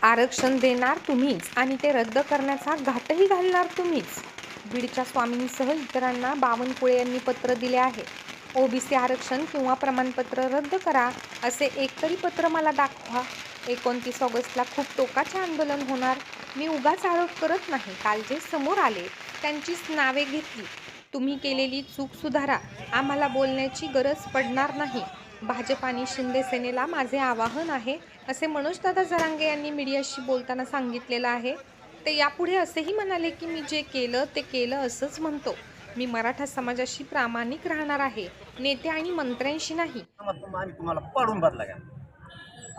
आरक्षण देणार तुम्हीच आणि ते रद्द करण्याचा घाटही घालणार तुम्हीच. बीडच्या स्वामींसह इतरांना बावनकुळे यांनी पत्र दिले आहे. ओबीसी आरक्षण किंवा प्रमाणपत्र रद्द करा असे एकतरी पत्र मला दाखवा. 29 ऑगस्टला खूप टोकाचे आंदोलन होणार. मी उगाच आरोप करत नाही. काल जे समोर आले त्यांचीच नावे घेतली. तुम्ही केलेली चूक सुधारा. आम्हाला बोलण्याची गरज पडणार नाही. भाजप आणि शिंदे सेनेला माझे आवाहन आहे, असे मनोजदादा जरांगे यांनी मीडियाशी बोलताना सांगितलेलं आहे. ते यापुढे असेही म्हणाले की मी जे केलं ते केलं असंच म्हणतो. मी मराठा समाजाशी प्रामाणिक राहणार आहे, नेते आणि मंत्र्यांशी नाही. तुम्हाला पाडून बदला घ्या.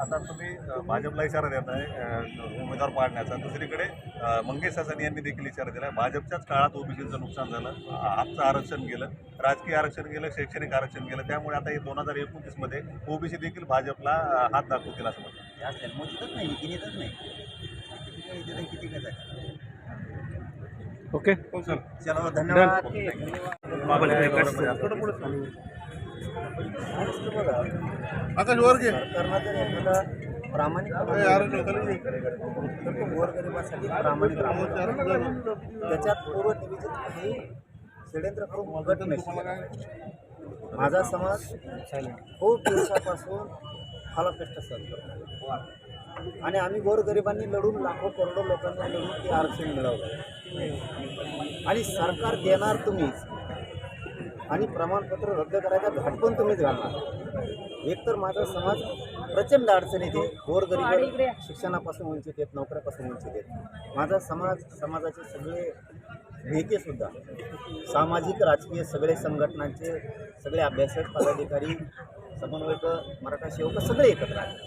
आता तुम्ही भाजपला इशारा देत आहे उमेदवार पाडण्याचा. दुसरीकडे मंगेश सासनी यांनी देखील इशारा दिला. भाजपच्याच काळात ओबीसीचं नुकसान झालं, आपचं आरक्षण गेलं, राजकीय आरक्षण गेलं, शैक्षणिक आरक्षण गेलं. त्यामुळे आता हे 2029मध्ये ओबीसी देखील भाजपला हात दाखवतील असं म्हणतात. मोदीतच नाही, गिनीतच नाही, किती काय झालं. ओके सर चला, धन्यवाद. आकाश वर घे. सरकारनं जर एखादा प्रामाणिक गोरगरिबासाठी प्रामाणिक राबवलं, त्याच्यात पूर्वनियोजित काही षड्यंत्र करून घट नाही. माझा समाज खूप दिवसापासून फलाकष्ट सहन करतो आणि आम्ही गोरगरिबांनी लढून, लाखो करोडो लोकांनी लढून ते आरक्षण मिळवलं आणि सरकार देणार तुम्हीच आणि प्रमाणपत्र रद्द करायचा घाट पण तुम्हीच घालणार. एकतर माझा समाज प्रचंड अडचणीत आहे. गोरगरीब शिक्षणापासून वंचित आहेत, नोकऱ्यापासून वंचित आहेत. माझा समाज, समाजाचे सगळे नेतेसुद्धा, सामाजिक राजकीय सगळे संघटनांचे सगळे अभ्यासक, पदाधिकारी, समन्वयक, मराठा सेवक सगळे एकत्र आहेत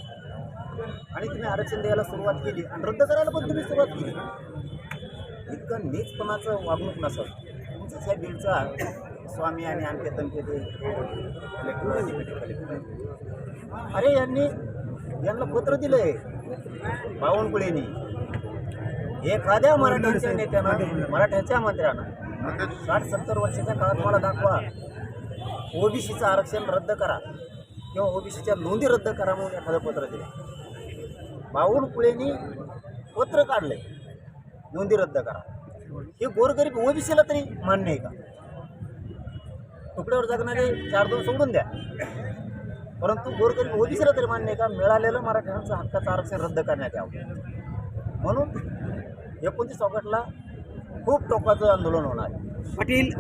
आणि तुम्ही आरक्षण द्यायला सुरुवात केली आणि रद्द करायला पण तुम्ही सुरुवात केली. इतकं नीचपणाचं वागणूक नसावं. तुमच्या बीडचा स्वामी आणि आणखी तनके ते अरे यांना पत्र दिलंय बावनकुळेंनी. एखाद्या मराठ्याच्या नेत्यानं, मराठ्याच्या मंत्र्यानं 60-70 वर्षाच्या काळात मला दाखवा ओबीसीचं आरक्षण रद्द करा किंवा ओबीसीच्या नोंदी रद्द करा म्हणून एखादं पत्र दिलं. बावनकुळेंनी पत्र काढलंय नोंदी रद्द करा. हे गोरगरीब ओबीसीला तरी मान्य आहे का? तुकड्यावर जगणारे 4-2 सोडून द्या, परंतु गोरगरीब ओबीसीला तरी मान्य आहे का मिळालेलं मराठ्यांचं हक्काचं आरक्षण रद्द करण्यात यावं? म्हणून 29 ऑगस्टला खूप टोकाचं आंदोलन होणार. पाटील